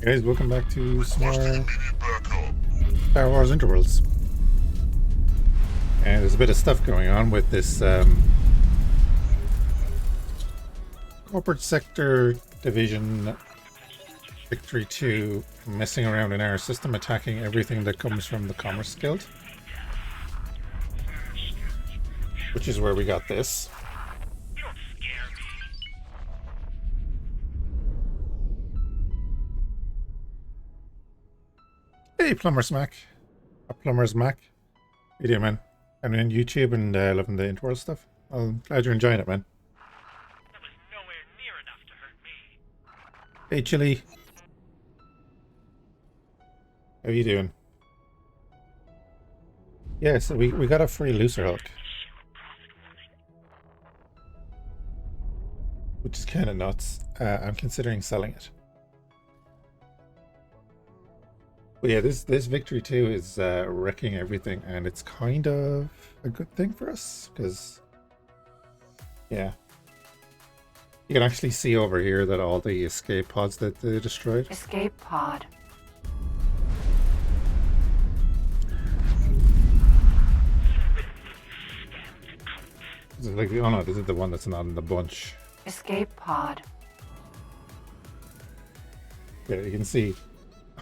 Guys, welcome back to some more Star Wars Interworlds. And there's a bit of stuff going on with this corporate sector division Victory 2 messing around in our system, attacking everything that comes from the Commerce Guild. Which is where we got this. Hey, Plumber's Mac. Plumber's Mac. How you doing, man? I'm on YouTube and loving the Interworld stuff. I'm glad you're enjoying it, man. That was nowhere near enough to hurt me. Hey, Chili. How you doing? Yeah, so we got a free looser hook. Which is kind of nuts. I'm considering selling it. But yeah, this Victory 2 is wrecking everything, and it's kind of a good thing for us, because, yeah. You can actually see over here that all the escape pods that they destroyed. Escape pod. This is like, oh no, this is the one that's not in the bunch. Escape pod. Yeah, you can see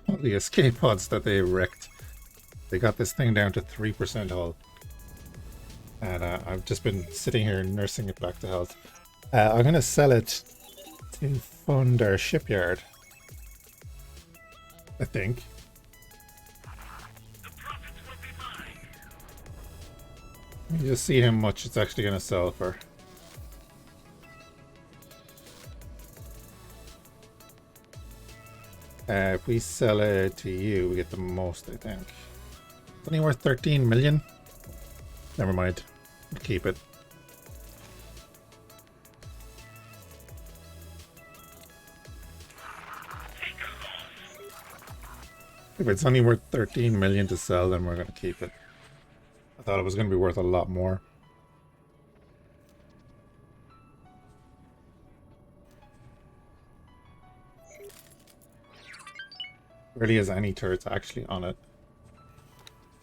all the escape pods that they wrecked. They got this thing down to 3% hull. And I've just been sitting here nursing it back to health. I'm going to sell it to fund our shipyard, I think. You just see how much it's actually going to sell for. If we sell it to you, we get the most, I think. It's only worth 13 million. Never mind. We'll keep it. If it's only worth 13 million to sell, then we're going to keep it. I thought it was going to be worth a lot more. Rarely has any turrets actually on it.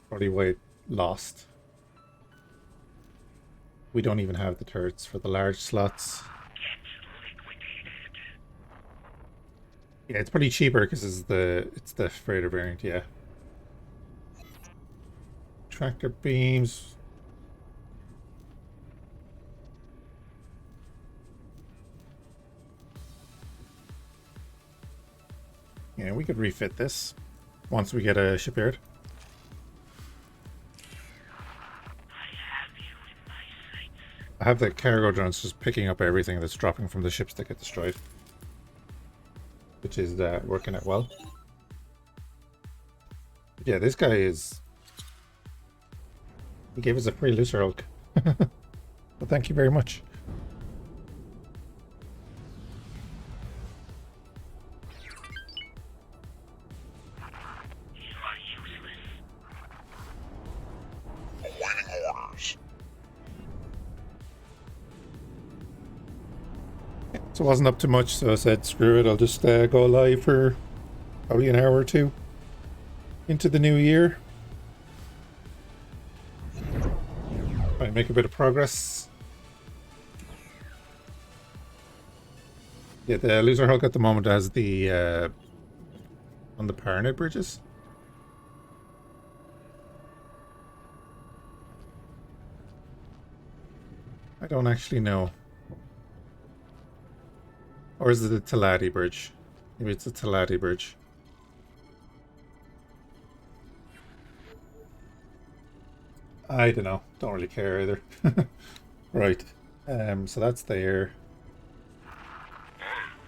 Probably why it lost. We don't even have the turrets for the large slots. Yeah, it's pretty cheaper because it's the freighter variant, yeah. Tractor beams. Yeah, we could refit this once we get a shipyard. I have the cargo drones just picking up everything that's dropping from the ships that get destroyed, which is working out well. But yeah, this guy is... He gave us a free looser hulk. Well, thank you very much. So it wasn't up to much, so I said, screw it, I'll just go live for probably an hour or two into the new year. Might make a bit of progress. Yeah, the loser hulk at the moment has the on the Paranoid bridges. I don't actually know. Or is it the Talati bridge? Maybe it's the Talati bridge. I don't know. Don't really care either. Right. So that's there.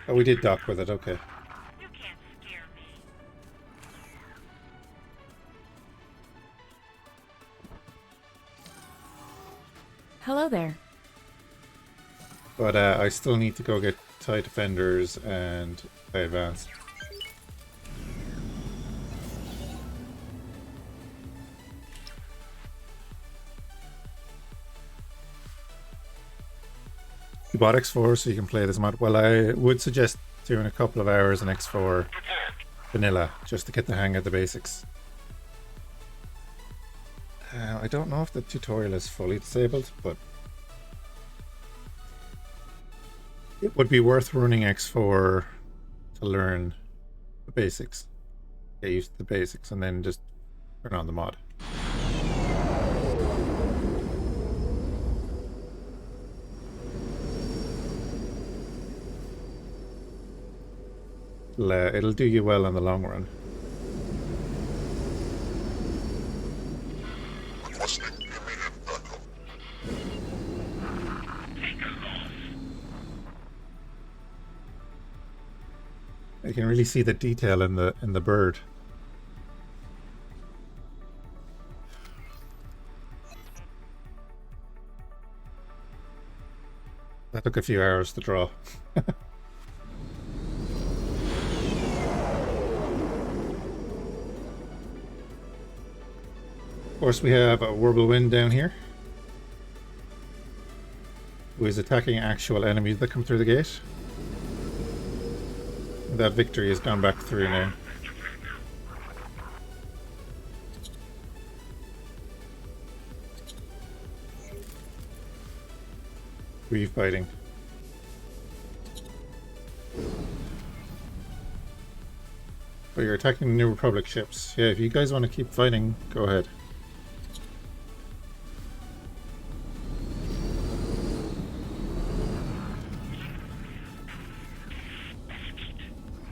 Oh, we did dock with it. Okay. You can't scare me. Hello there. But I still need to go get TIE Defenders and TIE Advance. You bought X4 so you can play this mod. Well, I would suggest doing a couple of hours in X4 vanilla, just to get the hang of the basics. I don't know if the tutorial is fully disabled, but it would be worth running X4 to learn the basics. Get used to the basics and then just turn on the mod. It'll do you well in the long run. You can really see the detail in the bird. That took a few hours to draw. Of course, we have a whirlwind down here, who is attacking actual enemies that come through the gate. That victory has gone back through now. Reef fighting. But you're attacking the New Republic ships. Yeah, if you guys want to keep fighting, go ahead.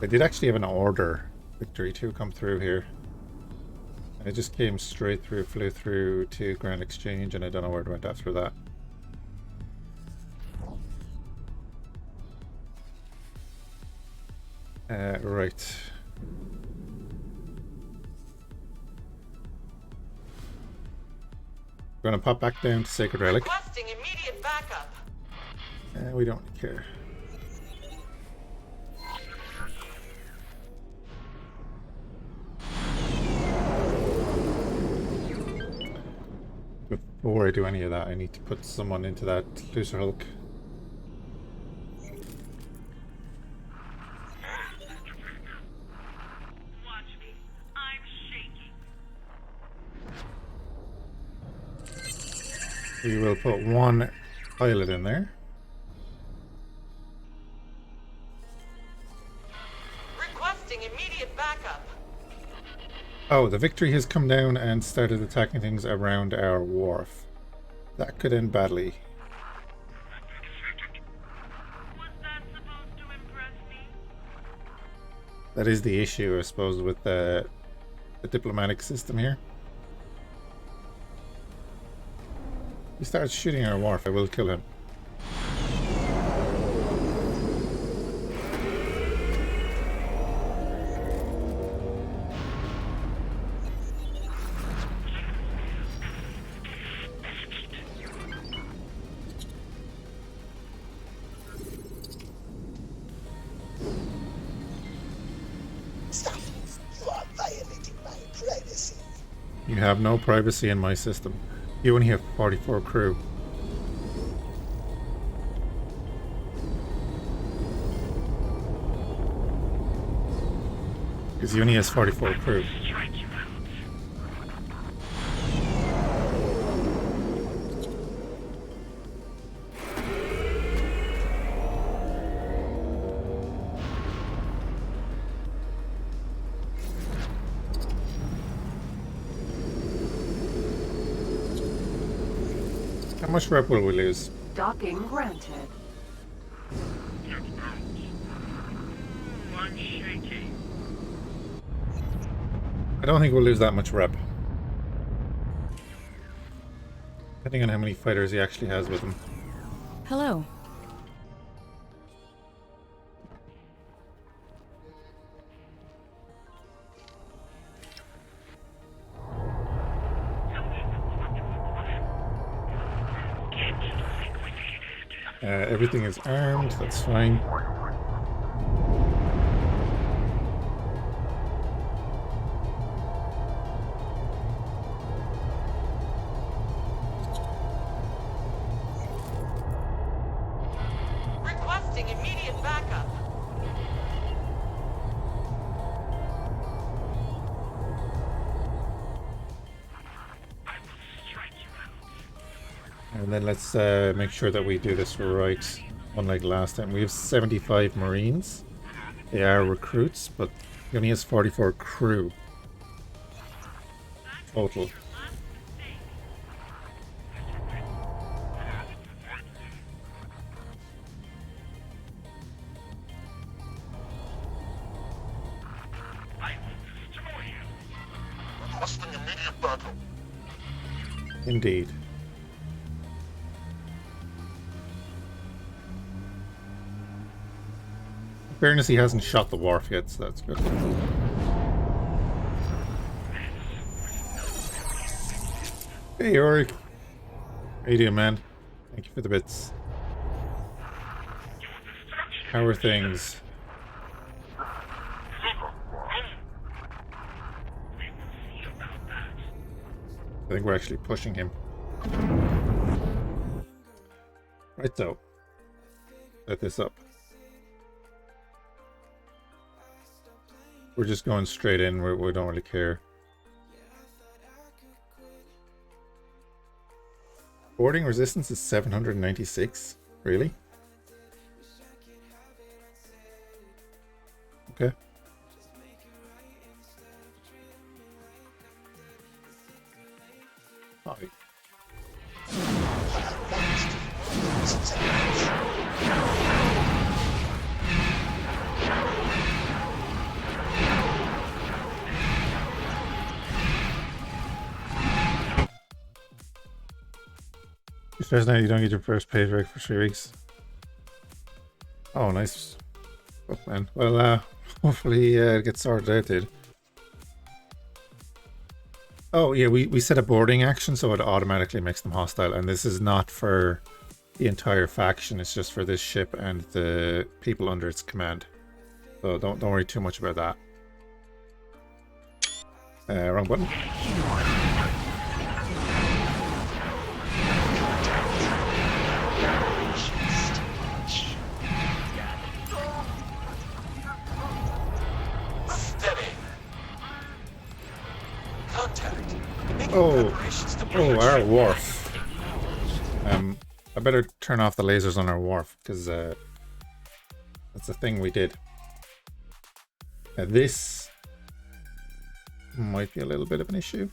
I did actually have an order victory too come through here. I just came straight through, flew through to Grand Exchange, and I don't know where it went after that. Right. We're gonna pop back down to Sacred Relic. Requesting immediate backup. We don't care. Before I do any of that, I need to put someone into that Looser Hulk. Watch me. I'm shaking. We will put one pilot in there. Requesting immediate backup. Oh, the victory has come down and started attacking things around our wharf. That could end badly. Was that supposed to impress me? That is the issue, I suppose, with the diplomatic system here. He starts shooting our wharf, I will kill him. You have no privacy in my system. You only have 44 crew. Because he only has 44 crew. Strike you out. How much rep will we lose? Docking granted. Get out. I'm shaking. I don't think we'll lose that much rep. Depending on how many fighters he actually has with him. Hello. Everything is armed, that's fine. Requesting immediate backup. And then let's make sure that we do this right. Unlike last time, we have 75 Marines. They are recruits, but he only has 44 crew total. Requesting immediate battle. Indeed. In fairness, he hasn't shot the wharf yet, so that's good. Hey, Ori. How you doing, man? Thank you for the bits. How are things? I think we're actually pushing him. Right, so. Set this up. We're just going straight in. We don't really care. Boarding resistance is 796? Really? Okay. Hi. You stress now you don't get your first paycheck for 3 weeks. Oh, nice. Oh, man. Well, hopefully it gets sorted out, dude. Oh, yeah, we set a boarding action, so it automatically makes them hostile. And this is not for the entire faction. It's just for this ship and the people under its command. So don't worry too much about that. Wrong button. Oh, our wharf. I better turn off the lasers on our wharf, because that's the thing we did. This might be a little bit of an issue.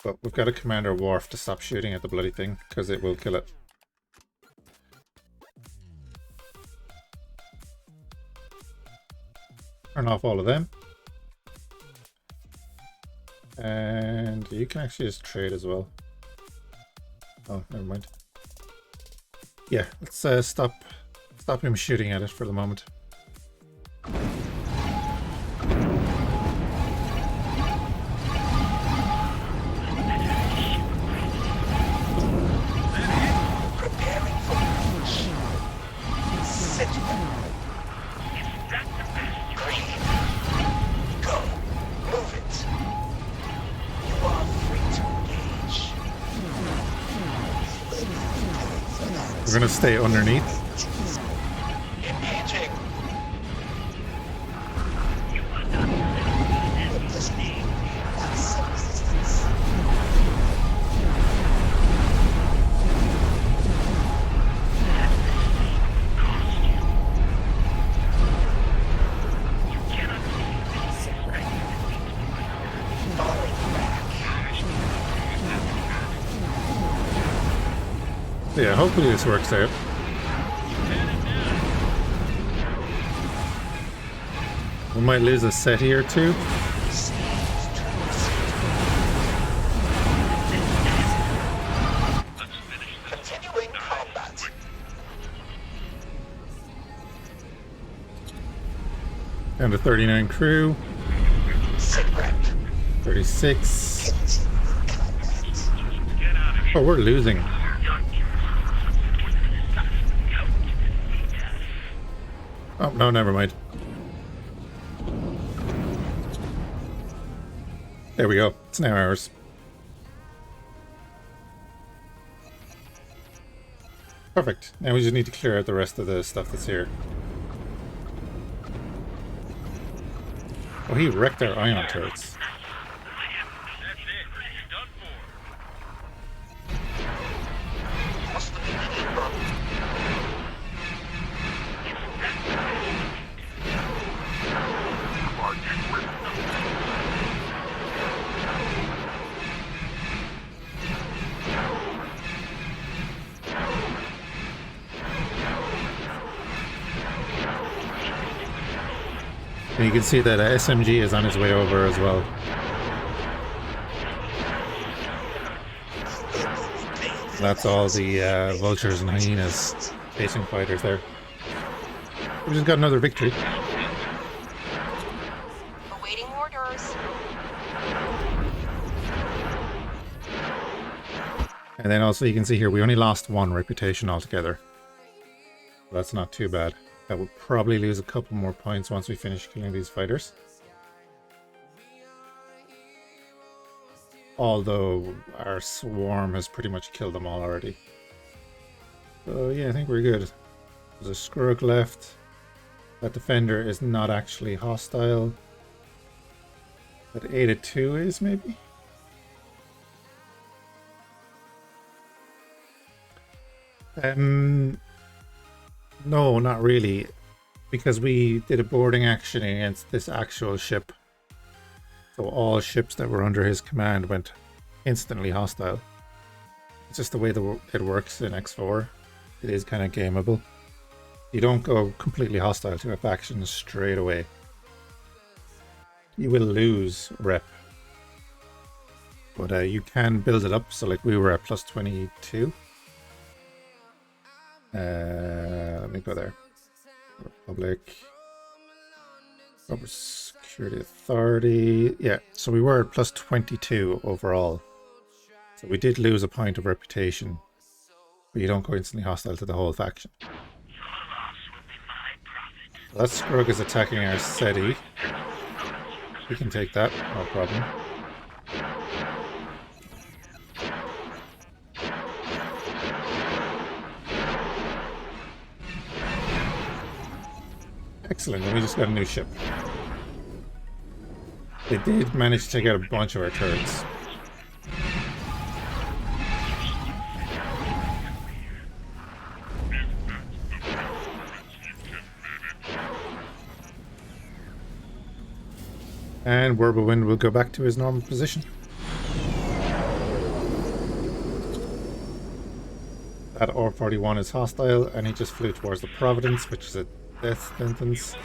But we've got to command our wharf to stop shooting at the bloody thing, because it will kill it. Turn off all of them. And you can actually just trade as well. Oh, never mind. Yeah, let's stop him shooting at it for the moment. Preparing for launch. Sit back. Green. Go. Move it. You are free to engage. We're gonna stay underneath. Engaging. Yeah, hopefully this works out. We might lose a SETI or two. Continuing combat. Down to 39 crew. Sit rep. 36. Continuing combat. Oh, we're losing. Oh, no, never mind. There we go. It's now ours. Perfect. Now we just need to clear out the rest of the stuff that's here. Oh, he wrecked our ion turrets. And you can see that SMG is on his way over as well. That's all the vultures and hyenas chasing fighters there. We just got another victory. Awaiting orders. And then also you can see here, we only lost 1 reputation altogether. That's not too bad. That will probably lose a couple more points once we finish killing these fighters. Although our swarm has pretty much killed them all already. So yeah, I think we're good. There's a Skrug left. That defender is not actually hostile. That Ada 2 is maybe? No, not really. Because we did a boarding action against this actual ship. So all ships that were under his command went instantly hostile. It's just the way it works in X4. It is kind of gameable. You don't go completely hostile to a faction straight away. You will lose rep. But you can build it up, so like we were at plus 22. Let me go there. Republic. Corporate Security Authority. Yeah, so we were at plus 22 overall. So we did lose a point of reputation. But you don't go instantly hostile to the whole faction. So that Skrug is attacking our SETI. We can take that, no problem. Excellent, and we just got a new ship. They did manage to take out a bunch of our turrets. And Wirbelwind will go back to his normal position. That R41 is hostile, and he just flew towards the Providence, which is a death sentence.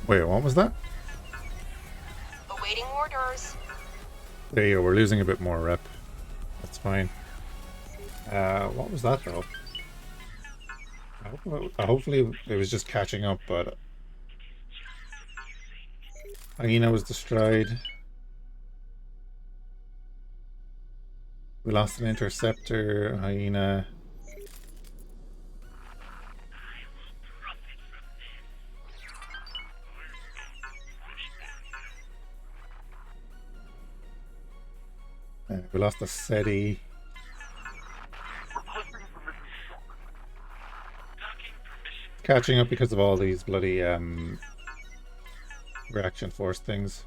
Wait, what was that? Awaiting orders. There you go, we're losing a bit more rep. That's fine. What was that though? Hopefully it was just catching up, but Hyena was destroyed. We lost an interceptor, Hyena. We lost a SETI. Catching up because of all these bloody reaction force things.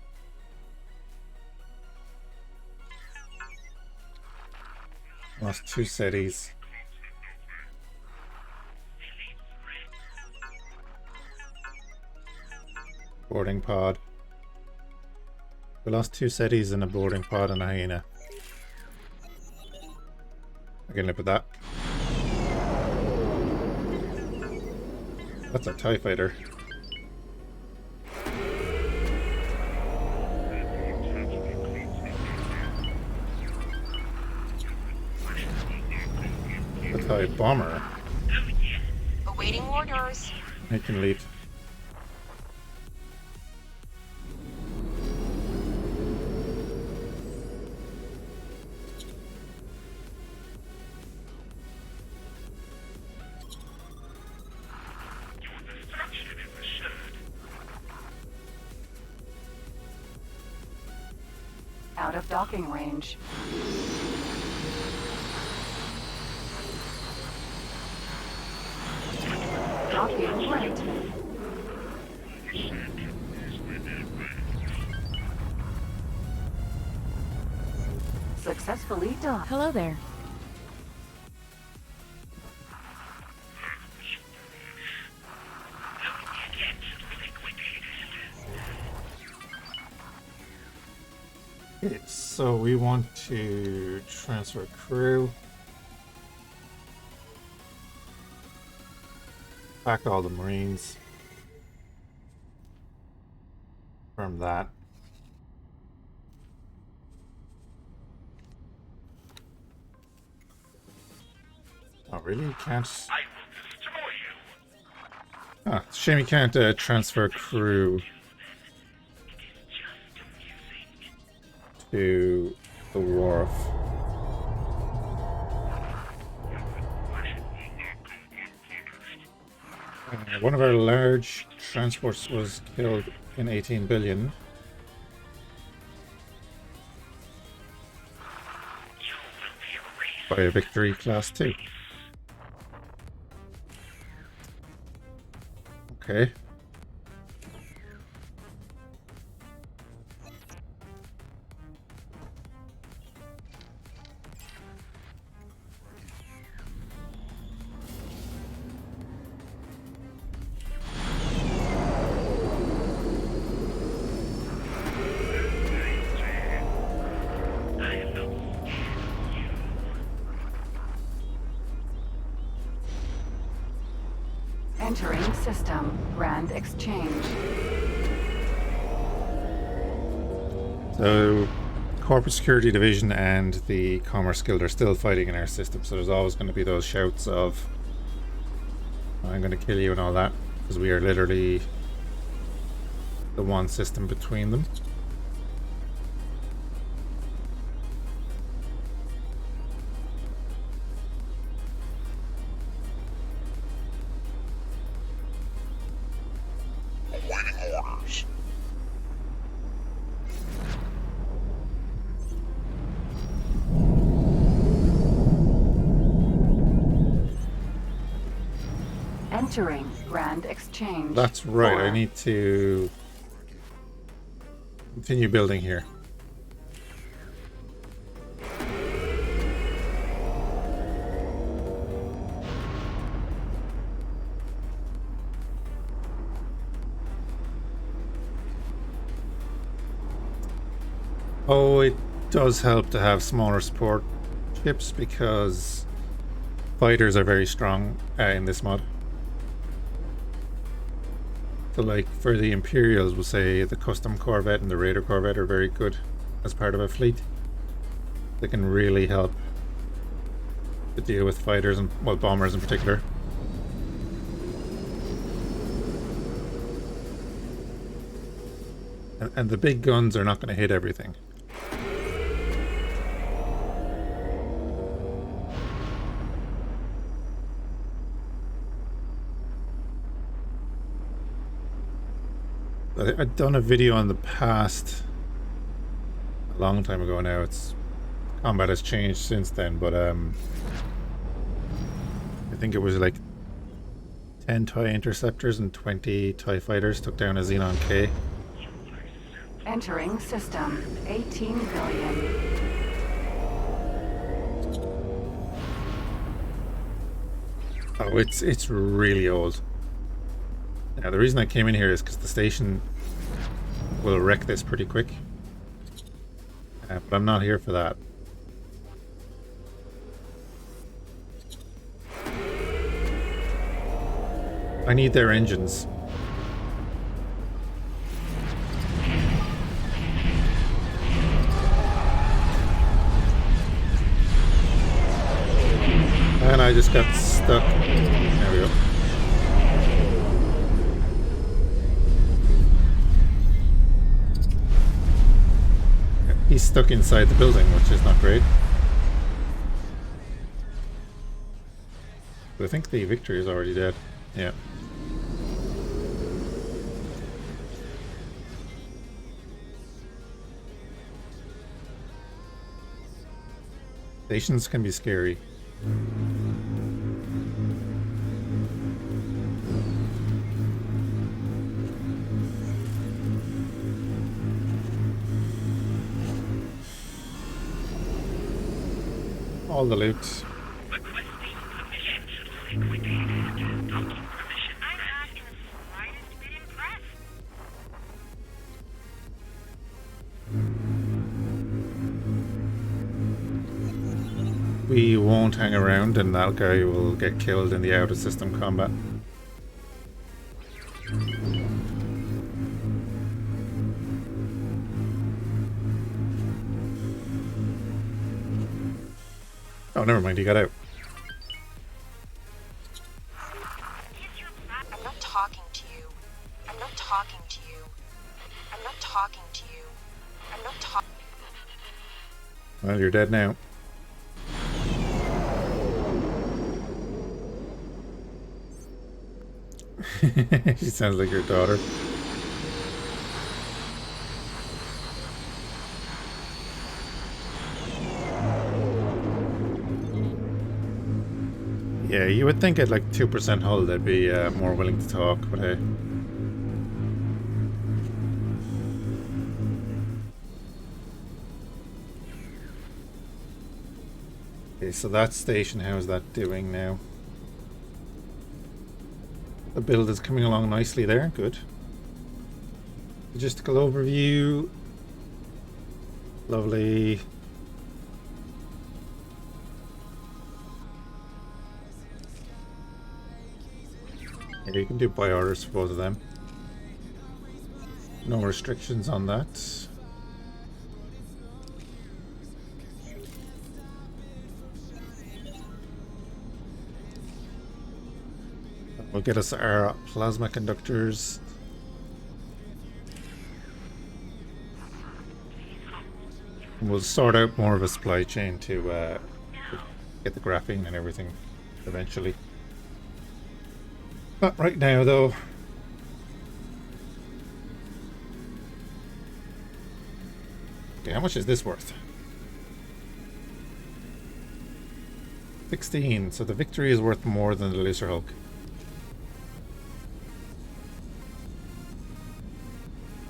Lost 2 SETIs. Boarding pod. We lost 2 SETIs and a boarding pod and a Hyena. I can live with that. That's a TIE fighter. A TIE bomber. Awaiting orders. I can leave. Out of docking range. Blocking right. Successfully done. Hello there. Okay, so we want to transfer crew. Back all the Marines. From that. Oh, really? You can't. I will destroy you. Ah, it's a shame you can't transfer crew to the wharf. One of our large transports was killed in 18 billion. By a victory class 2. Okay. Entering system. Grand exchange. So, Corporate Security Division and the Commerce Guild are still fighting in our system, so there's always going to be those shouts of I'm going to kill you and all that, because we are literally the one system between them. Awaiting orders. Entering Grand exchange. That's right, I 4. need to continue building here. Oh, it does help to have smaller support ships because fighters are very strong in this mod. So like for the Imperials, we'll say the Custom Corvette and the Raider Corvette are very good as part of a fleet. They can really help to deal with fighters and, well, bombers in particular. And the big guns are not going to hit everything. I've done a video on the past a long time ago now. It's combat has changed since then, but I think it was like 10 TIE interceptors and 20 TIE fighters took down a Xenon K. Entering system. 18 billion. Oh, it's really old. Now the reason I came in here is because the station will wreck this pretty quick. But I'm not here for that. I need their engines. And I just got stuck. There we go. He's stuck inside the building, which is not great. But I think the victory is already dead. Yeah. Stations can be scary. all the loot. Requesting permission to liquidate. Docking permission. I'm not in the slightest bit impressed. We won't hang around, and that guy will get killed in the out-of-system combat. Oh, never mind, he got out. I'm not talking to you. I'm not talking to you. I'm not talking to you. I'm not talking. Well, you're dead now. She sounds like your daughter. Yeah, you would think at like 2% hull they'd be more willing to talk, but hey. Okay, so that station, how is that doing now? The build is coming along nicely there, good. Logistical overview. Lovely. Yeah, you can do buy orders for both of them. No restrictions on that. Will get us our plasma conductors. And we'll sort out more of a supply chain to get the graphene and everything eventually. Not right now, though. Okay, how much is this worth? 16, so the victory is worth more than the Looser Hulk.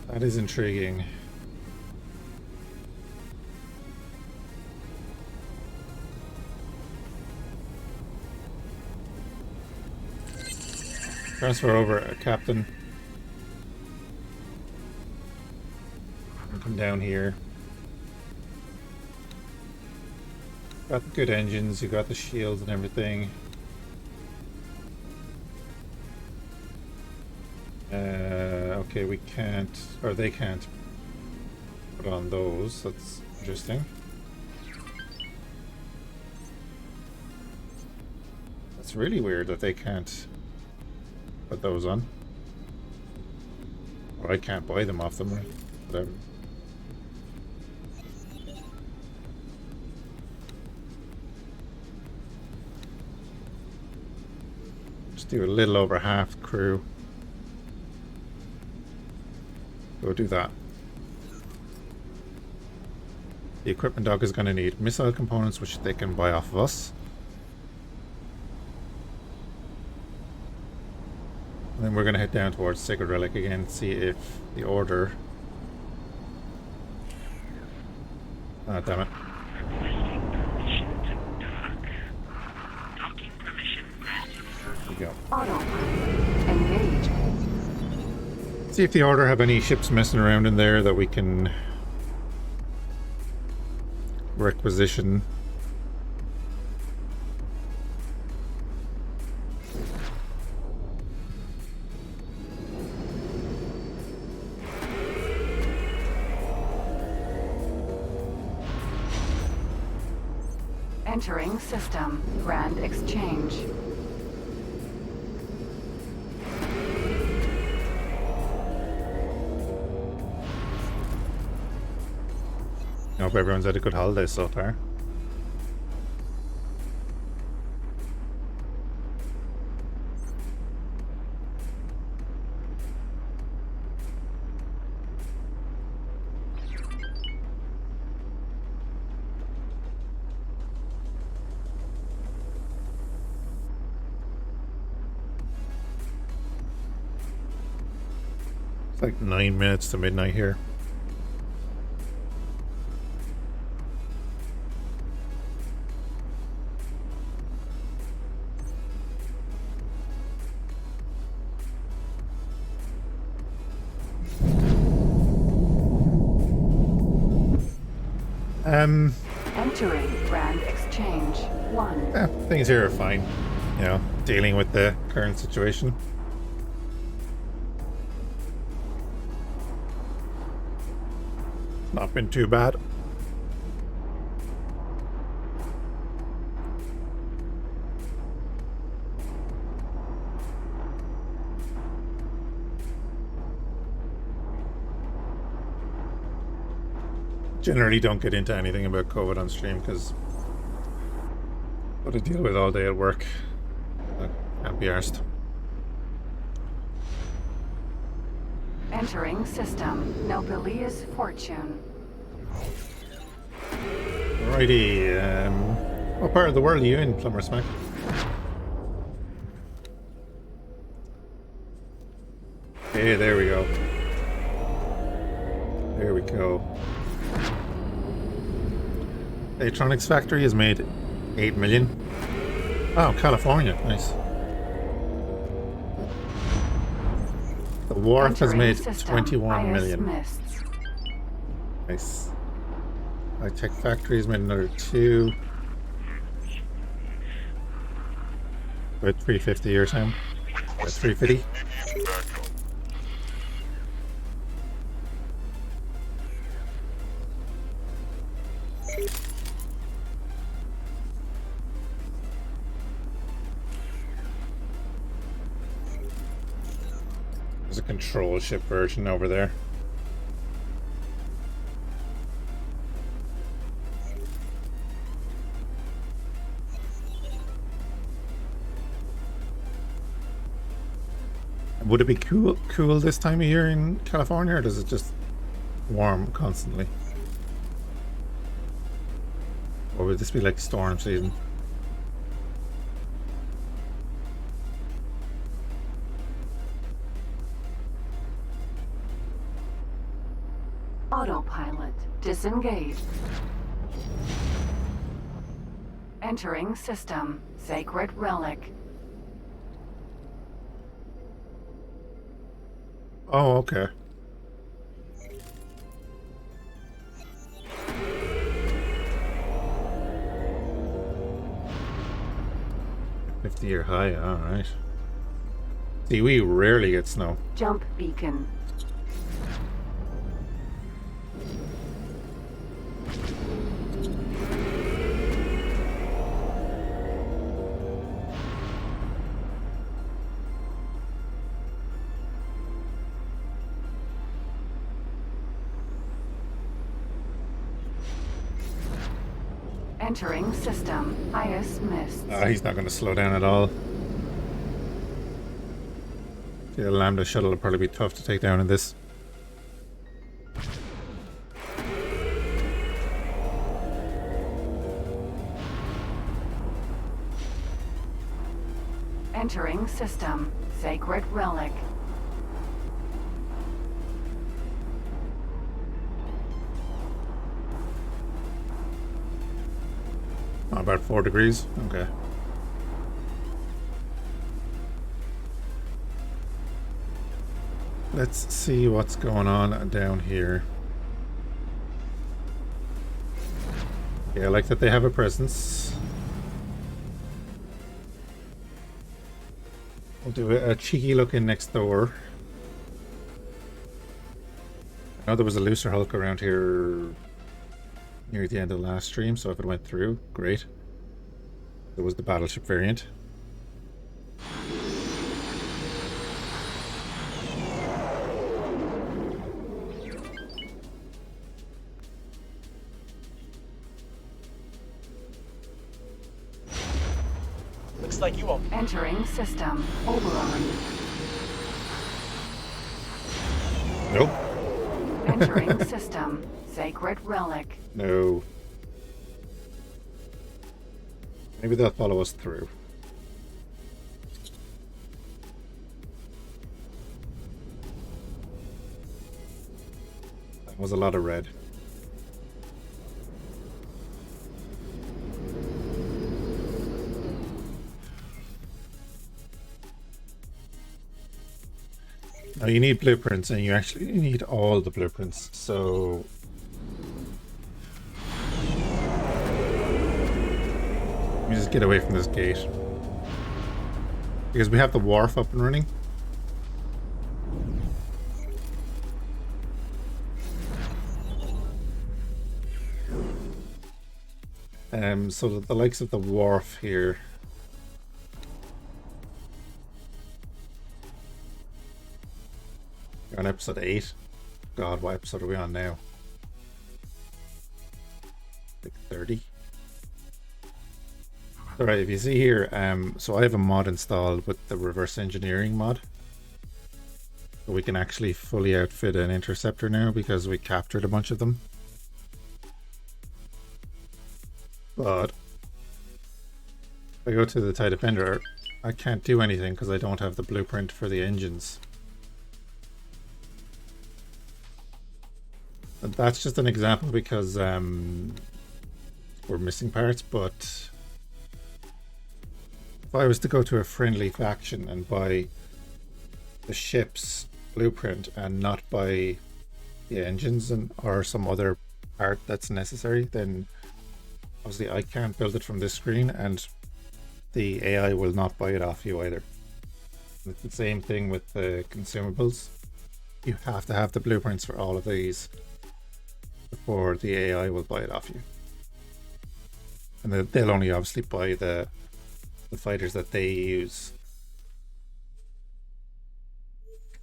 That is intriguing. Transfer over a captain. And come down here. Got the good engines, you got the shields and everything. Okay, we can't, or they can't put on those. That's interesting. That's really weird that they can't put those on. Or I can't buy them off them. Whatever. Just do a little over half crew. Go do that. The equipment dock is going to need missile components, which they can buy off of us. And then we're going to head down towards Sacred Relic again, see if the order... Ah, damn it. There we go. Auto. Engage. See if the order have any ships messing around in there that we can requisition. Entering system. Grand exchange. I hope everyone's had a good holiday so far. It's like 9 minutes to midnight here. Entering Grand Exchange 1. Things here are fine. You know, dealing with the current situation. Not been too bad. Generally don't get into anything about COVID on stream because got to deal with all day at work. I can't be arsed. Entering system. Nobilious Fortune. Alrighty, what part of the world are you in, Plumber Smack? Okay, there we go. There we go. Electronics factory has made 8 million. Oh, California, nice. The wharf has made 21 million. Nice. High-tech factory has made another 2. About 350 or something. About 350. There's a control ship version over there. Would it be cool this time of year in California, or does it just warm constantly? Or would this be like storm season? Autopilot disengaged. Entering system. Sacred Relic. Oh, okay. $50-year high, alright. See, we rarely get snow. Jump beacon. Entering system. Ice mist. He's not going to slow down at all. The Lambda shuttle will probably be tough to take down in this. Entering system. Sacred Relic. About 4 degrees. Okay. Let's see what's going on down here. Yeah, I like that they have a presence. We'll do a cheeky look in next door. I know there was a looser Hulk around here near the end of the last stream, so if it went through, great. There was the battleship variant. Looks like you won't. Entering system. Oberon. Nope. Entering system. Sacred Relic. No. Maybe they'll follow us through. That was a lot of red. Now you need blueprints, and you actually need all the blueprints, so me just get away from this gate. Because we have the wharf up and running. So the likes of the wharf here. We're on episode 8. God, what episode are we on now? Like 30. Alright, if you see here, so I have a mod installed with the reverse engineering mod. So we can actually fully outfit an interceptor now because we captured a bunch of them. But if I go to the TIE Defender, I can't do anything because I don't have the blueprint for the engines. And that's just an example because we're missing parts, but if I was to go to a friendly faction and buy the ship's blueprint and not buy the engines or some other part that's necessary, then obviously I can't build it from this screen and the AI will not buy it off you either. It's the same thing with the consumables. You have to have the blueprints for all of these before the AI will buy it off you. And they'll only obviously buy the fighters that they use.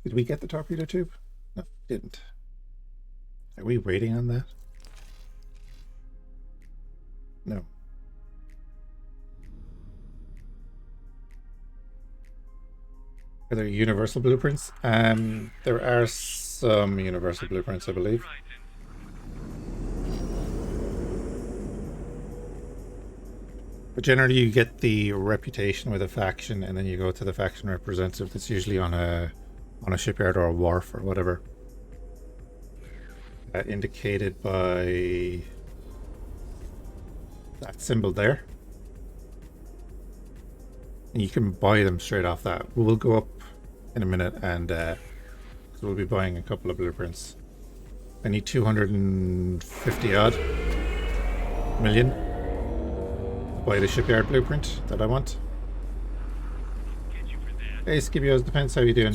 Did we get the torpedo tube? No, didn't. Are we waiting on that? No. Are there universal blueprints? There are some universal blueprints, I believe. But generally you get the reputation with a faction and then you go to the faction representative that's usually on a shipyard or a wharf or whatever. Indicated by that symbol there. And you can buy them straight off that. We'll go up in a minute and we'll be buying a couple of blueprints. I need 250 odd million. Buy the shipyard blueprint that I want. Hey Skibios, depends how you doing.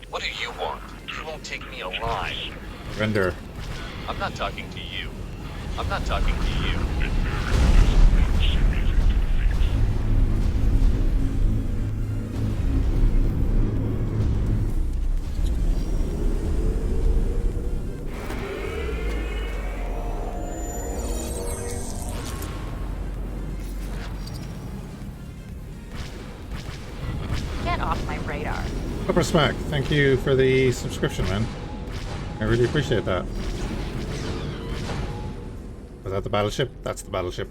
What do you want? You won't take me alive. Render. I'm not talking to you. I'm not talking to you. Get off my radar. Upper Smack, thank you for the subscription, man. I really appreciate that. Was that the battleship? That's the battleship.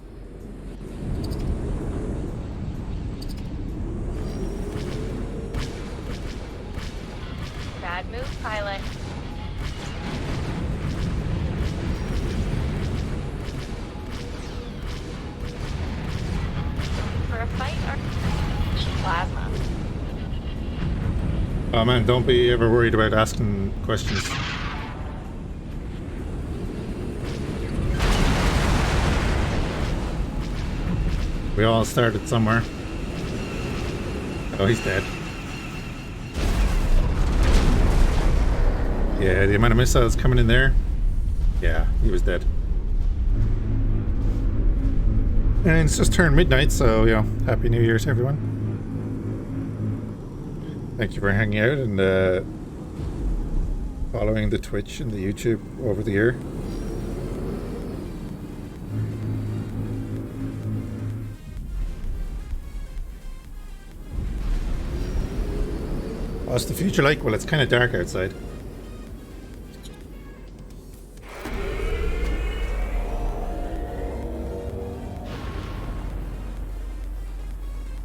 Bad move, pilot. For a fight or plasma? Oh man, don't be ever worried about asking questions. We all started somewhere. Oh, he's dead. Yeah, the amount of missiles coming in there. Yeah, he was dead. And it's just turned midnight, so, you know, Happy New Year to everyone. Thank you for hanging out and following the Twitch and the YouTube over the year. What's the future like? Well, it's kind of dark outside.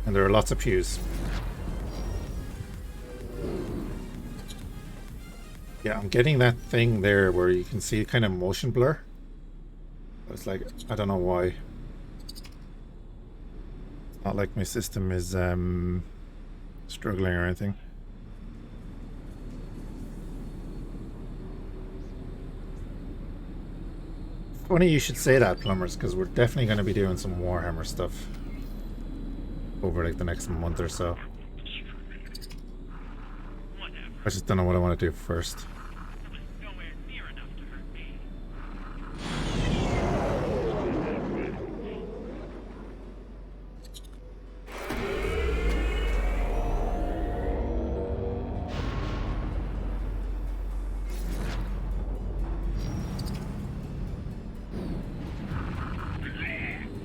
And there are lots of pews. Yeah, I'm getting that thing there where you can see kind of motion blur. It's like, I don't know why. It's not like my system is struggling or anything. Funny you should say that, plumbers, because we're definitely going to be doing some Warhammer stuff over like the next month or so. I just don't know what I want to do first.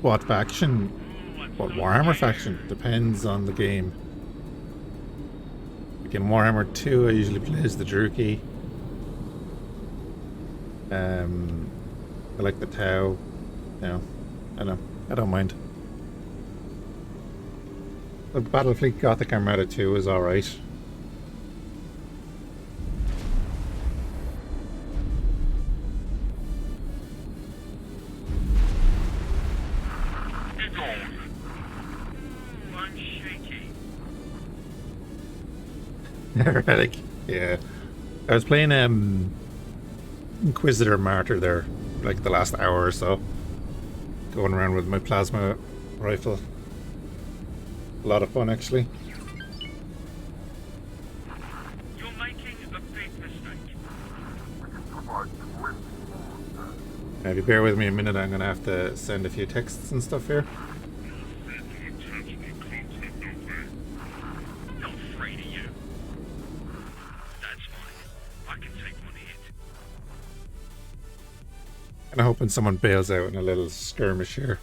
What faction? What Warhammer faction? Depends on the game. Like in Warhammer 2, I usually play as the Druchii. I like the Tau. You know, I don't mind. The Battlefleet Gothic Armada 2 is alright. Heretic. Yeah. I was playing Inquisitor Martyr there like the last hour or so. Going around with my plasma rifle. A lot of fun actually. You're making a big mistake. If you bear with me a minute, I'm gonna have to send a few texts and stuff here. I'm not afraid of you. That's fine. I can take one hit. And I'm hoping someone bails out in a little skirmish here.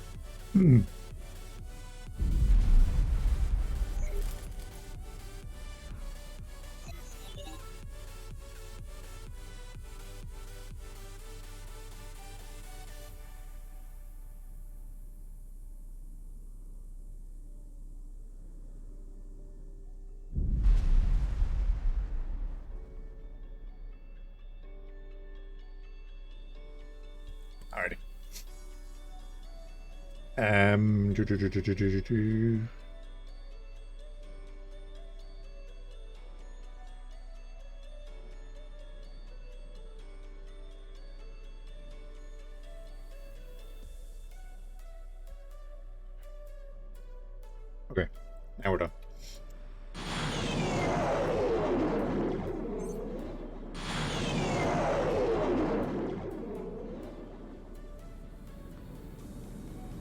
Alrighty. Okay, now we're done.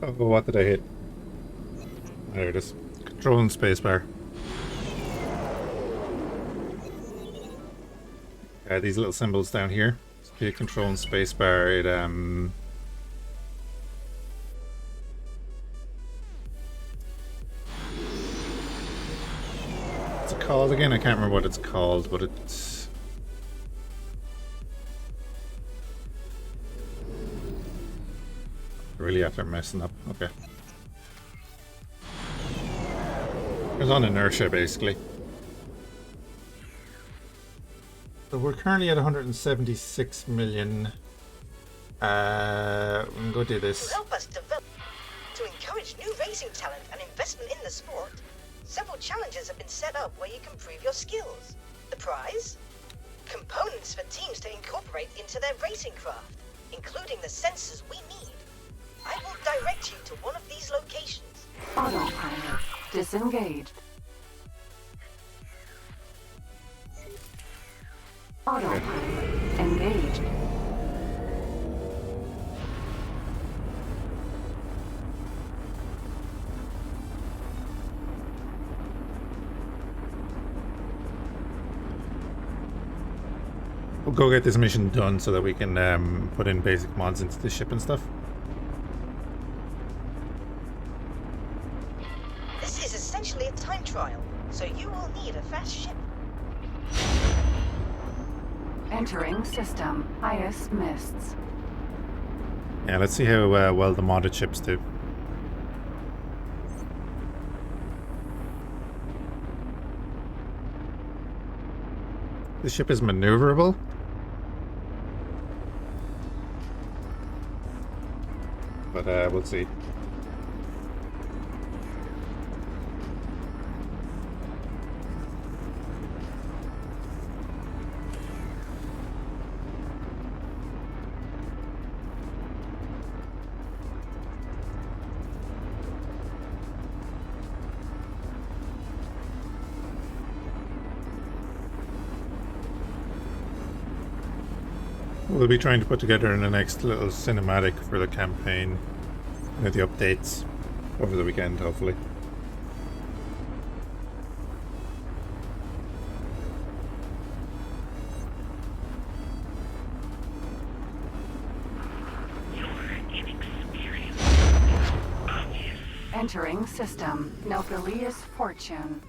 Oh, what did I hit? There it is. Control and spacebar. These little symbols down here. So if you control and spacebar, it what's it called again? I can't remember what it's called, but it's really after messing up. Okay. It's on inertia basically. So we're currently at 176 million. We can go do this. To help us develop, to encourage new racing talent and investment in the sport, several challenges have been set up where you can prove your skills. The prize? Components for teams to incorporate into their racing craft, including the sensors we need. I will direct you to one of these locations. Autopilot disengaged. Autopilot engaged. We'll go get this mission done so that we can put in basic mods into the ship and stuff. This is essentially a time trial, so you will need a fast ship. Entering system. Highest mists. Yeah, let's see how well the modded ships do. The ship is maneuverable. But we'll see. We'll be trying to put together in the next little cinematic for the campaign, the updates over the weekend, hopefully. Entering system. Nobilious fortune.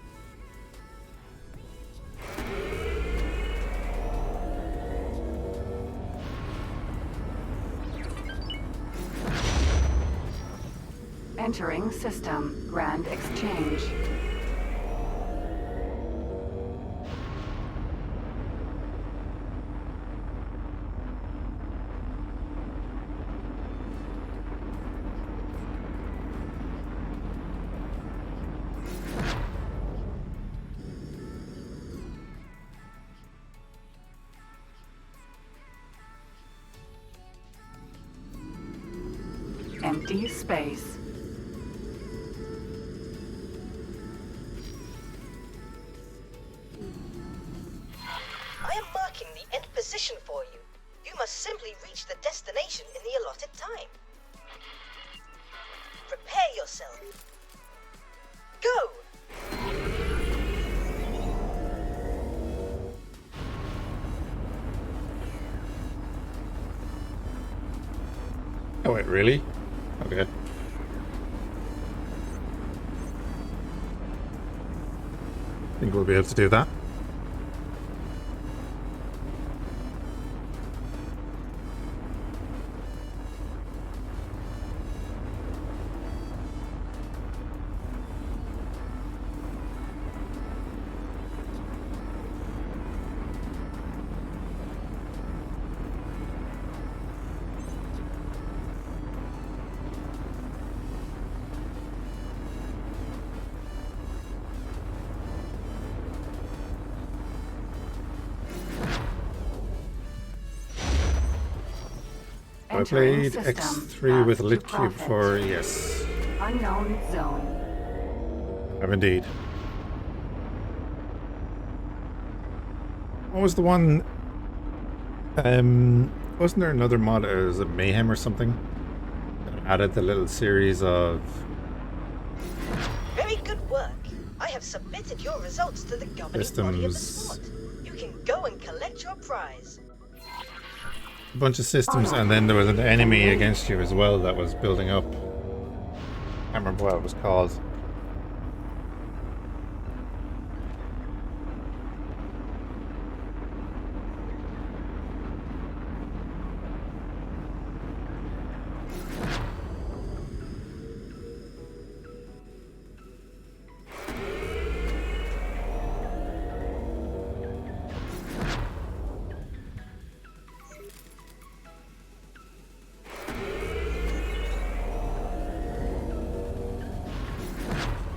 Entering system. Grand exchange. Empty space. I am marking the end position for you. You must simply reach the destination in the allotted time. Prepare yourself. Go! Oh wait, really? Okay. Think we'll be able to do that. I played X3 with Lit Cube before, yes. Unknown zone. I've indeed. What was the one? Wasn't there another mod? Was it Mayhem or something? That added the little series of. Very good work. I have submitted your results to the governing body of the sport. You can go and collect your prize. A bunch of systems, and then there was an enemy against you as well that was building up. I can't remember what it was called.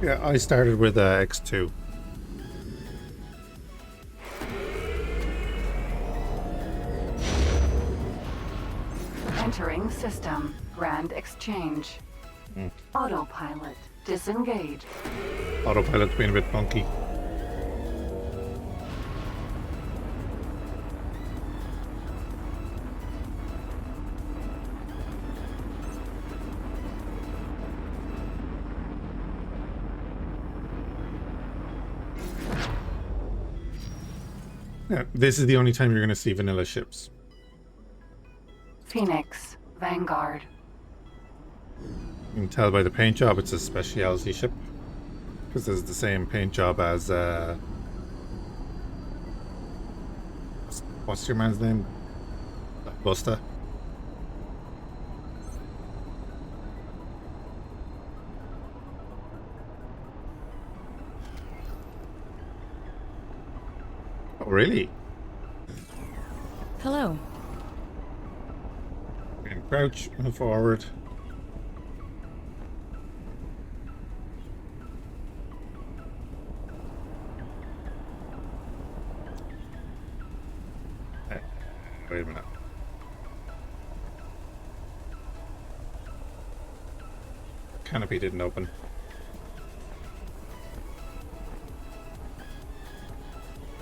Yeah, I started with X2. Entering system. Grand exchange. Autopilot. Disengage. Autopilot's been a bit funky. Yeah, this is the only time you're going to see vanilla ships. Phoenix. Vanguard. You can tell by the paint job it's a specialty ship. Because it's the same paint job as... what's your man's name? Busta. Oh, really? Hello. And crouch, move forward. Wait a minute. Canopy didn't open.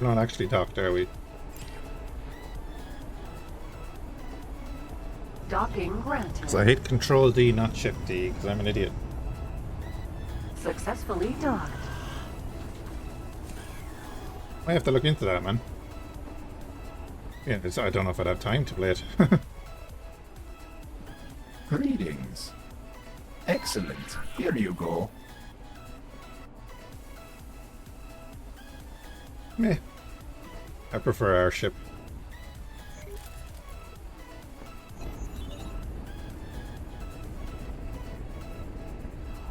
We're not actually docked, are we? Docking granted. So I hit Control D, not Shift D, because I'm an idiot. Successfully docked. I have to look into that, man. Yeah, I don't know if I'd have time to play it. Greetings. Excellent. Here you go. Meh. I prefer our ship.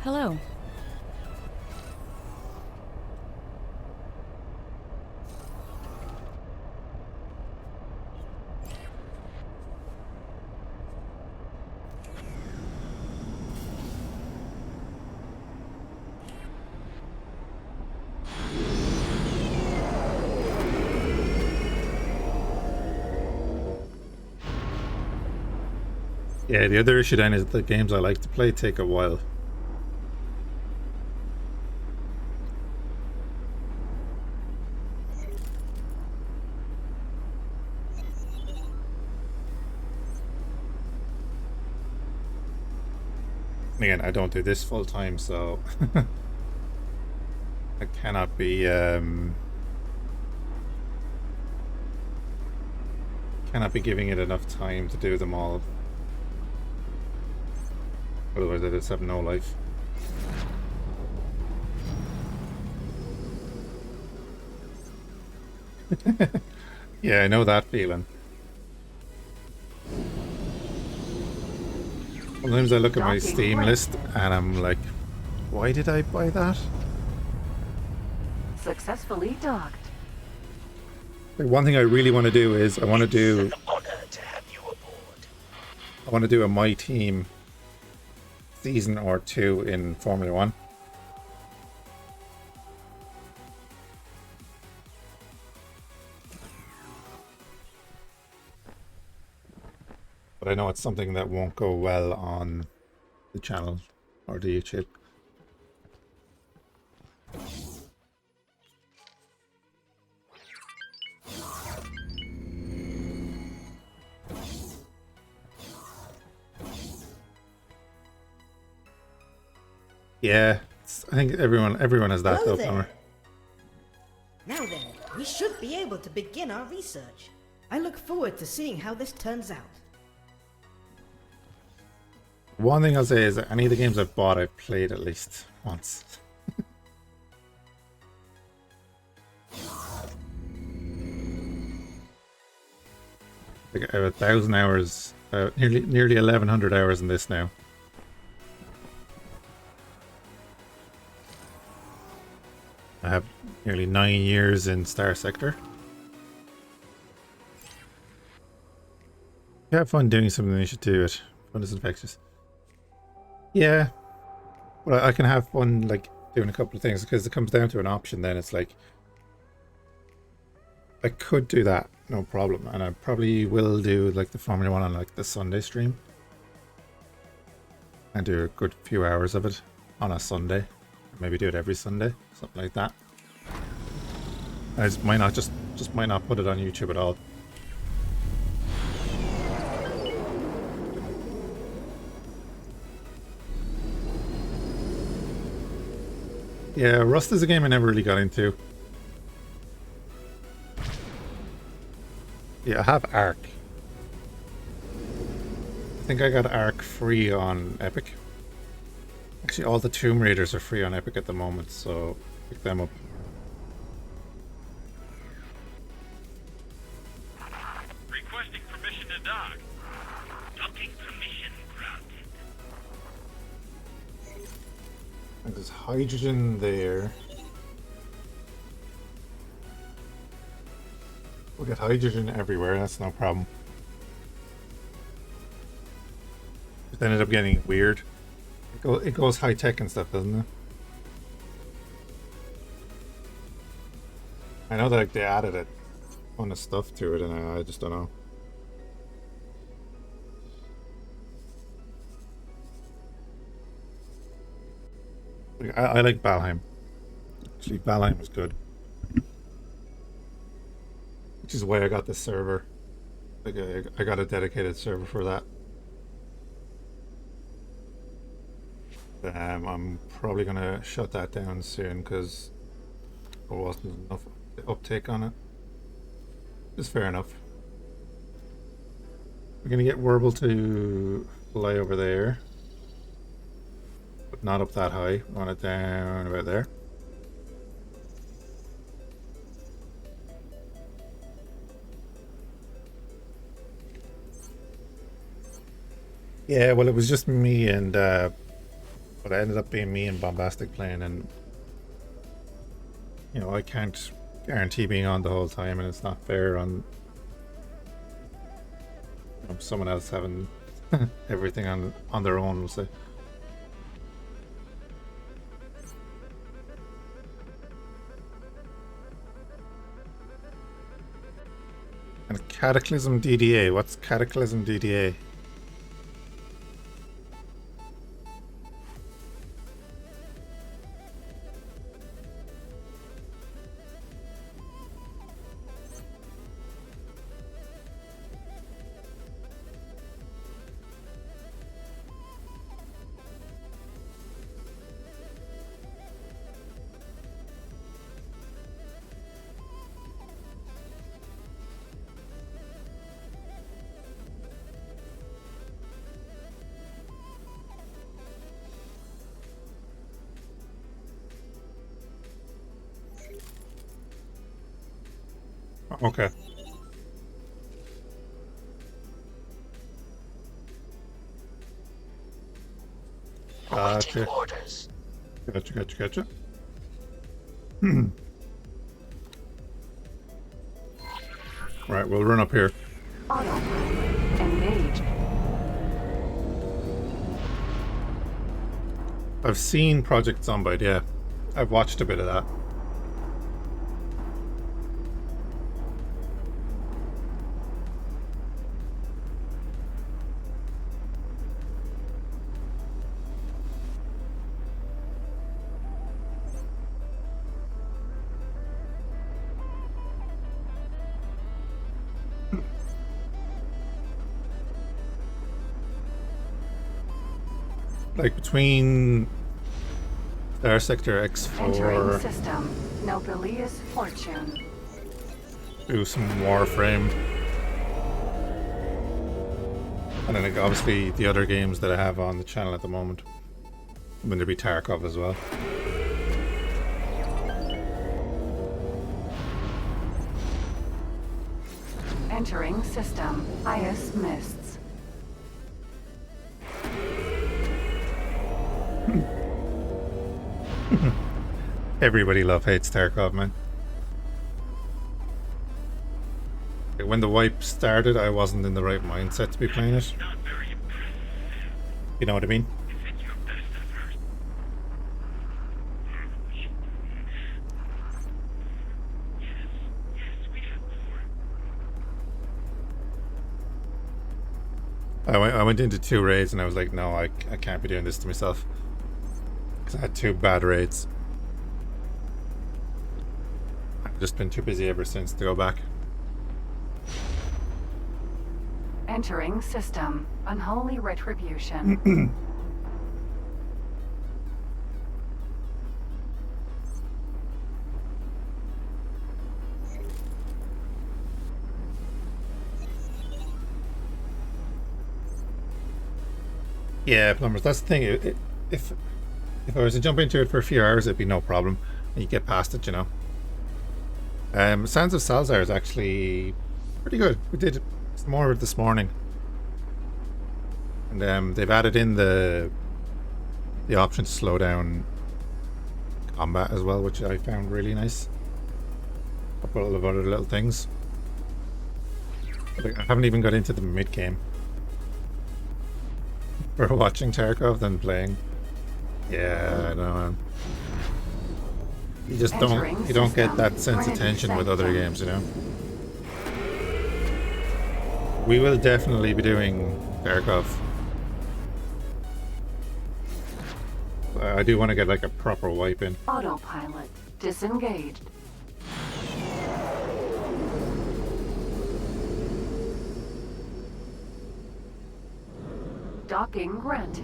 Hello. Yeah, the other issue then is the games I like to play take a while. Again, I don't do this full time, so I cannot be giving it enough time to do them all. Otherwise, I just have no life. Yeah, I know that feeling. Sometimes I look at my Steam list and I'm like, why did I buy that? Successfully docked. Like, one thing I really want to do is I want to do a My Team season or two in Formula 1. But I know it's something that won't go well on the channel or the YouTube. Yeah, I think everyone has that though. Plumber. Now then, we should be able to begin our research. I look forward to seeing how this turns out. One thing I'll say is that any of the games I've bought, I've played at least once. Like I have 1,000 hours, nearly 1,100 hours in this now. I have nearly 9 years in Starsector. If you have fun doing something, you should do it. Fun is infectious. Yeah, well, I can have fun like doing a couple of things because it comes down to an option. Then it's like I could do that, no problem, and I probably will do like the Formula 1 on like the Sunday stream and do a good few hours of it on a Sunday. Maybe do it every Sunday, something like that. I just might not put it on YouTube at all. Yeah, Rust is a game I never really got into. Yeah, I have Ark. I think I got Ark free on Epic. Actually, all the Tomb Raiders are free on Epic at the moment, so pick them up. Requesting permission to dock. Docking permission granted. And there's hydrogen there. We'll get hydrogen everywhere, that's no problem. It ended up getting weird. It goes high tech and stuff, doesn't it? I know that like, they added a ton of stuff to it, and I just don't know. I like Valheim. Actually, Valheim was good. Which is why I got this server. Like I got a dedicated server for that. I'm probably gonna shut that down soon because there wasn't enough uptake on it. It's fair enough. We're gonna get Warble to fly over there, but not up that high. We want it down about there. Yeah, well, it was just me and, but it ended up being me and Bombastic playing, and you know, I can't guarantee being on the whole time, and it's not fair on someone else having everything on their own, we'll say. And Cataclysm DDA. What's Cataclysm DDA? Okay. Awaiting orders. Gotcha. Right, we'll run up here. Autopilot engaged. I've seen Project Zombied, yeah. I've watched a bit of that. Like between Starsector Entering X4, system. Nobilious fortune. do some Warframe, and then like obviously the other games that I have on the channel at the moment. I'm going to be Tarkov as well. Entering system. Ice mists. Everybody hates Tarkov, man. When the wipe started, I wasn't in the right mindset to be playing it. You know what I mean? I went into 2 raids and I was like, no, I can't be doing this to myself. Because I had 2 bad raids. I've just been too busy ever since to go back. Entering system. Unholy retribution. Yeah, Plumbers, that's the thing. If I was to jump into it for a few hours, it'd be no problem. And you get past it, you know. Sands of Salzar is actually pretty good. We did some more of it this morning. And they've added in the option to slow down combat as well, which I found really nice. A couple of other little things. But I haven't even got into the mid-game. For watching Tarkov than playing. Yeah, I know. You just don't get that sense of tension with other games, you know. We will definitely be doing Tarkov. I do want to get like a proper wipe in. Autopilot disengaged. Docking granted.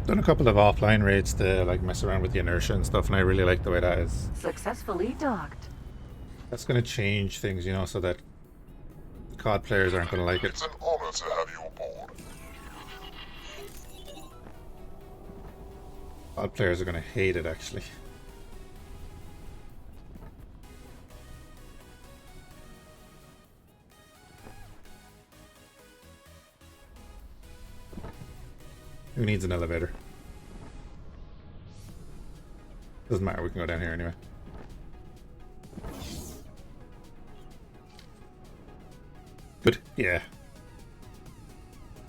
Done a couple of offline raids to like mess around with the inertia and stuff, and I really like the way that is. Successfully docked. That's going to change things, you know, so that COD players aren't going to like it. It's an honor to have you aboard. COD players are going to hate it, actually. Who needs an elevator? Doesn't matter, we can go down here anyway. Good, yeah.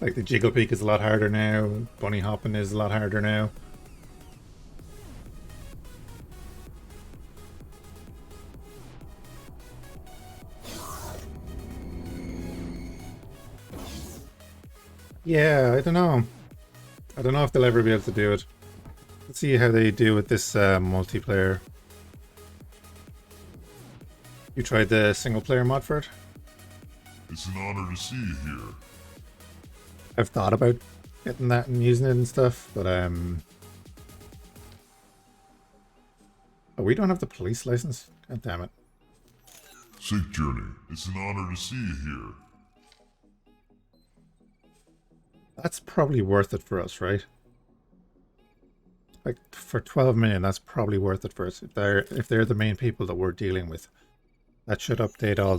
Like the jiggle peak is a lot harder now, bunny hopping is a lot harder now. Yeah, I don't know. I don't know if they'll ever be able to do it. Let's see how they do with this multiplayer. You tried the single player mod for it? It's an honor to see you here. I've thought about getting that and using it and stuff, but oh, we don't have the police license? God damn it. Safe journey. It's an honor to see you here. That's probably worth it for us, right? Like for 12 million, that's probably worth it for us. If they're the main people that we're dealing with, that should update all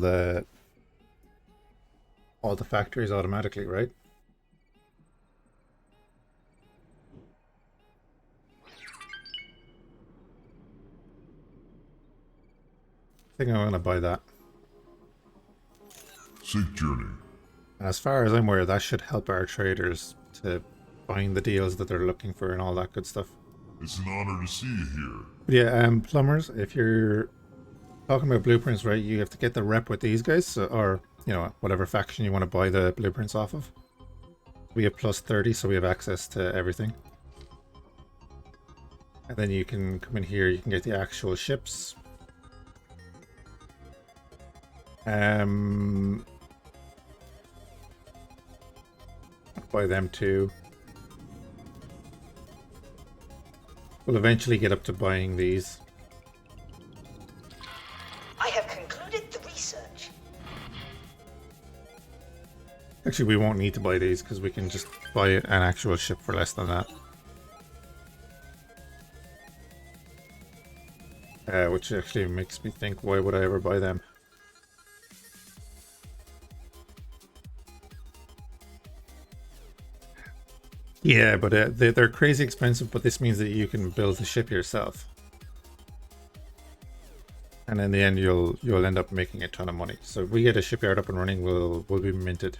the factories automatically, right? I think I'm gonna buy that. Safe journey. As far as I'm aware, that should help our traders to find the deals that they're looking for and all that good stuff. It's an honor to see you here. But yeah, plumbers, if you're talking about blueprints, right, you have to get the rep with these guys, so, or, you know, whatever faction you want to buy the blueprints off of. We have plus 30, so we have access to everything. And then you can come in here, you can get the actual ships. Buy them too. We'll eventually get up to buying these. I have concluded the research. Actually, we won't need to buy these because we can just buy an actual ship for less than that. Which actually makes me think, why would I ever buy them? Yeah, but they're crazy expensive, but this means that you can build the ship yourself. And in the end, you'll end up making a ton of money. So if we get a shipyard up and running, we'll be minted.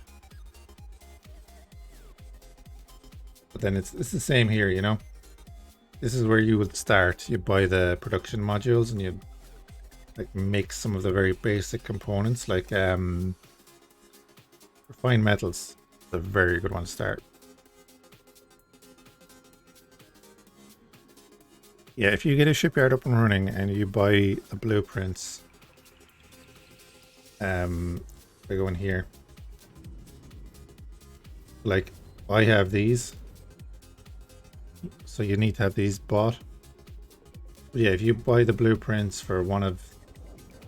But then it's the same here, you know? This is where you would start. You buy the production modules and you like make some of the very basic components, like refined metals. It's a very good one to start. Yeah, if you get a shipyard up and running and you buy the blueprints, I go in here. Like, I have these. So you need to have these bought. But yeah, if you buy the blueprints for one of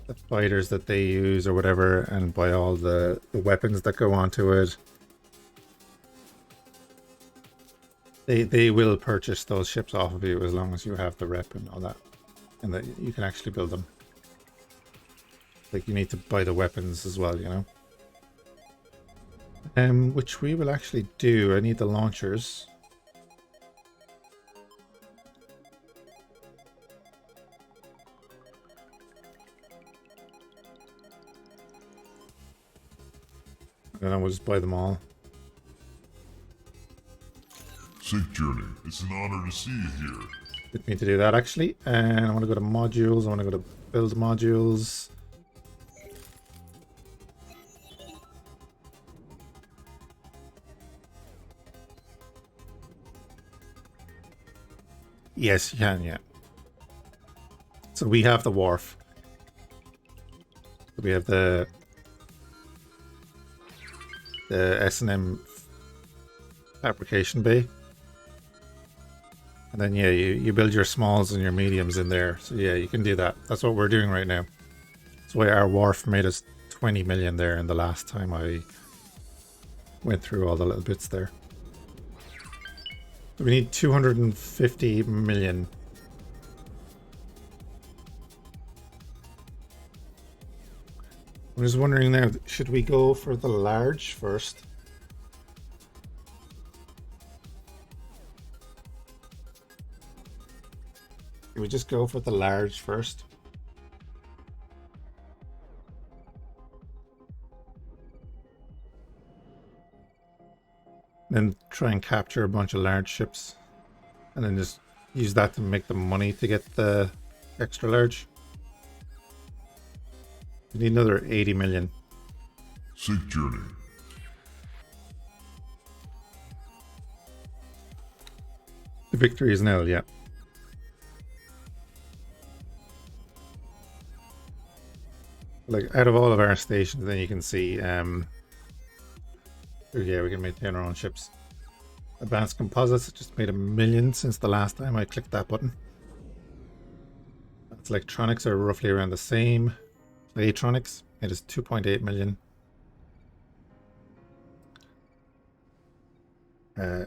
the fighters that they use or whatever, and buy all the weapons that go onto it, they will purchase those ships off of you as long as you have the rep and all that, and that you can actually build them. Like, you need to buy the weapons as well, you know. Which we will actually do. I need the launchers. And then we'll just buy them all. Safe journey. It's an honor to see you here. Didn't mean to do that actually. And I want to go to modules. I want to go to build modules. Yes, you can, yeah. So we have the wharf. We have the S&M fabrication bay. And then, yeah, you build your smalls and your mediums in there. So, yeah, you can do that. That's what we're doing right now. That's why our wharf made us 20 million there in the last time I went through all the little bits there. So we need 250 million. I'm just wondering now, should we go for the large first? Should we just go for the large first? Then try and capture a bunch of large ships. And then just use that to make the money to get the extra large. We need another 80 million. Sick journey. The victory is nil, yeah. Like, out of all of our stations, then you can see, yeah, we can maintain our own ships. Advanced composites just made 1 million since the last time I clicked that button. That's electronics are roughly around the same. Electronics, it is 2.8 million.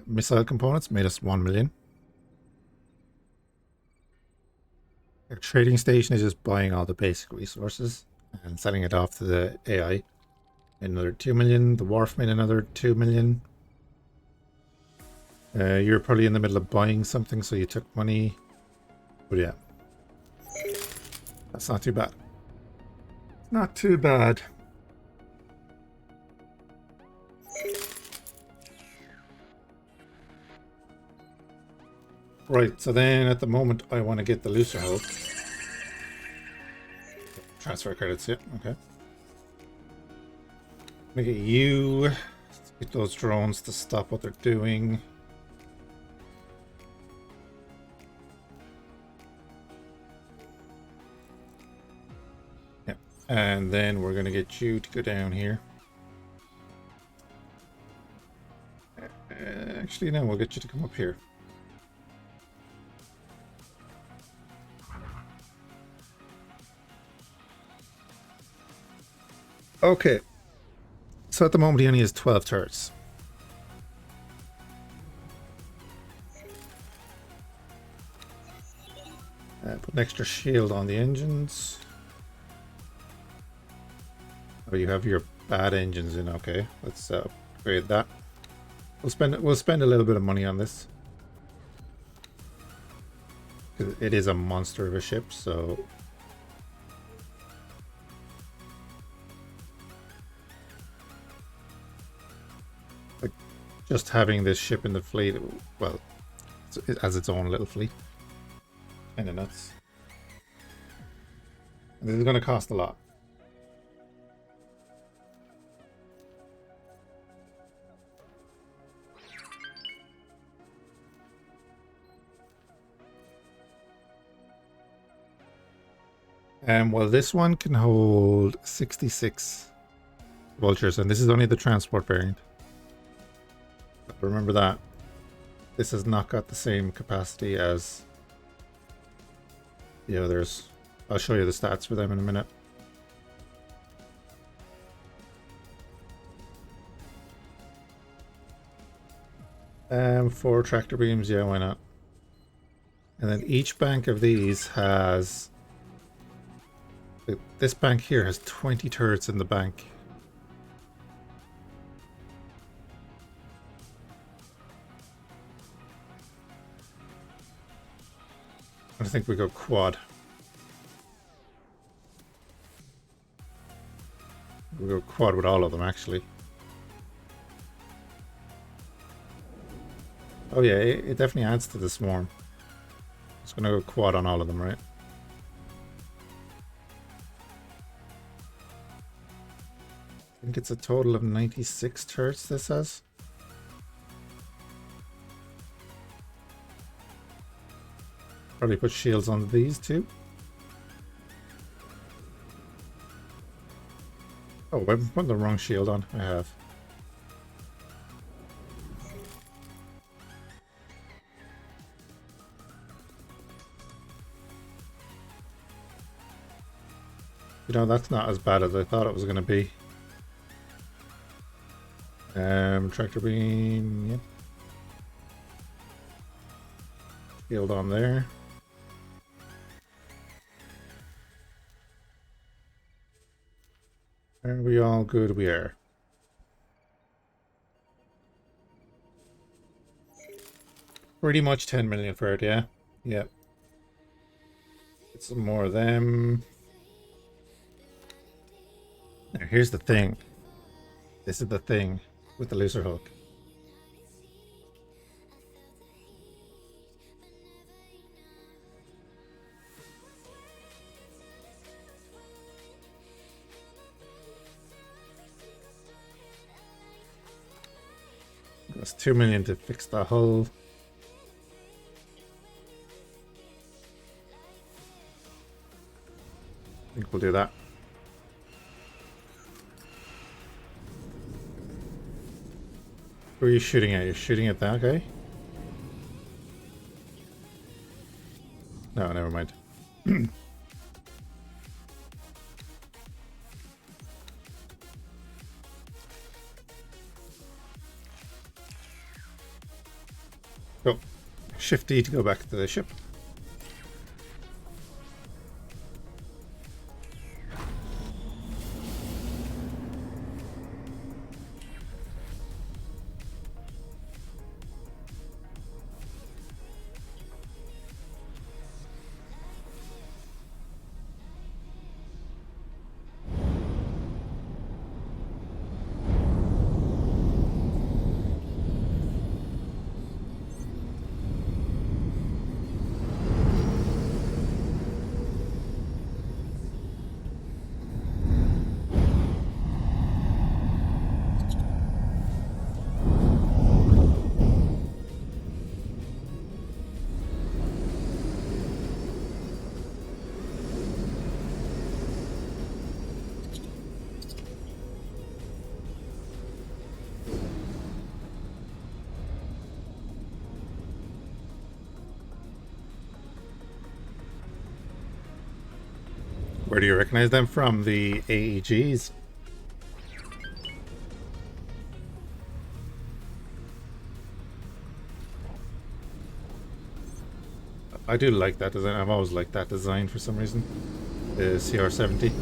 Missile components made us 1 million. Our trading station is just buying all the basic resources and selling it off to the AI. Another 2 million. The wharf made another 2 million. You're probably in the middle of buying something, so you took money. But yeah, that's not too bad. Not too bad. Right, so then at the moment I want to get the looser hull. Transfer credits, yeah, okay. Make it you. Let's get those drones to stop what they're doing. Yeah, and then we're going to get you to go down here. Actually, no, we'll get you to come up here. Okay. So at the moment he only has 12 turrets. Put an extra shield on the engines. Oh, you have your bad engines in. Okay, let's upgrade that. We'll spend a little bit of money on this. It is a monster of a ship, so just having this ship in the fleet, well, it has its own little fleet. Kind of nuts. And this is going to cost a lot. Well, this one can hold 66 vultures, and this is only the transport variant. Remember that this has not got the same capacity as the others. I'll show you the stats for them in a minute. For tractor beams, yeah, why not? And then each bank of these has, this bank here has 20 turrets in the bank. I think we go quad. We go quad with all of them, actually. Oh yeah, it definitely adds to the swarm. It's gonna go quad on all of them, right? I think it's a total of 96 turrets this has. Probably put shields on these too. Oh, I'm putting the wrong shield on. I have. You know, that's not as bad as I thought it was going to be. Tractor beam, yep. Shield on there. Are we all good? We are. Pretty much 10 million for it, yeah? Yep. Get some more of them. Now, here's the thing. This is the thing with the looser hook. That's 2 million to fix the hull. I think we'll do that. Who are you shooting at? You're shooting at that guy? No, never mind. Go. Shift D to go back to the ship. Where do you recognize them from? The AEGs? I do like that design. I've always liked that design for some reason. The CR-70.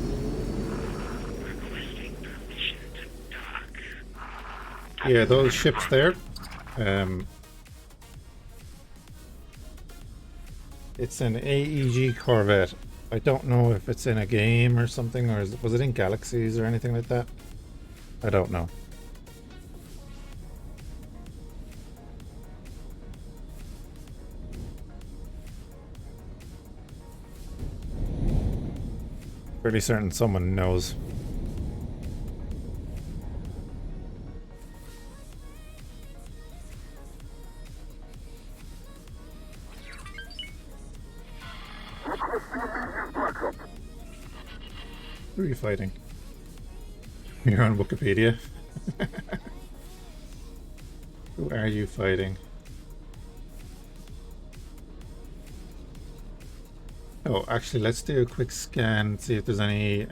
Yeah, those ships there. It's an AEG corvette. I don't know if it's in a game or something, or was it in Galaxies or anything like that? I don't know. Pretty certain someone knows. Who are you fighting? You're on Wikipedia. Who are you fighting? Oh, actually, let's do a quick scan, see if there's any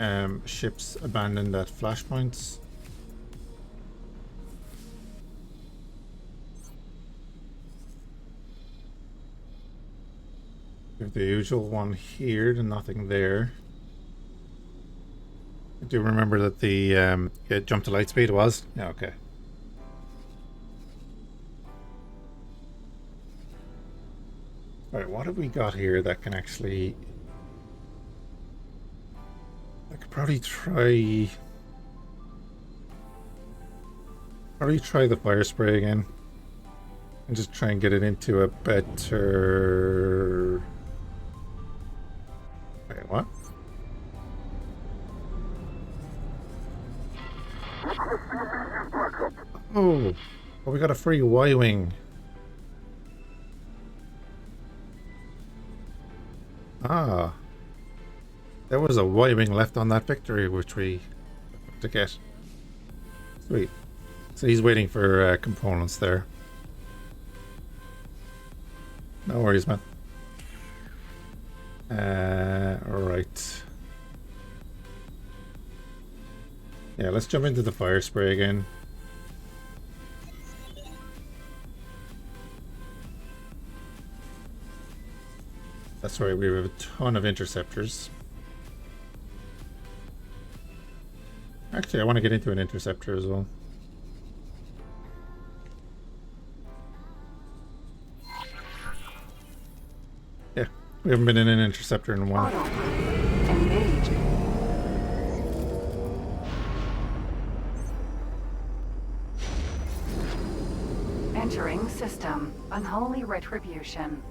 ships abandoned at flashpoints. We have the usual one here, and nothing there. I do remember that the jump to light speed was? Yeah, okay. Alright, what have we got here that can actually... I could probably try the fire spray again. And just try and get it into a better... Wait, what? Oh, well, we got a free Y-wing. Ah, there was a Y-wing left on that victory, which we have to get. Sweet. So he's waiting for components there. No worries, man. Alright. Yeah, let's jump into the fire spray again. That's right, we have a ton of interceptors. Actually, I want to get into an interceptor as well. Yeah, we haven't been in an interceptor in a while. Engage. Entering system. Unholy retribution.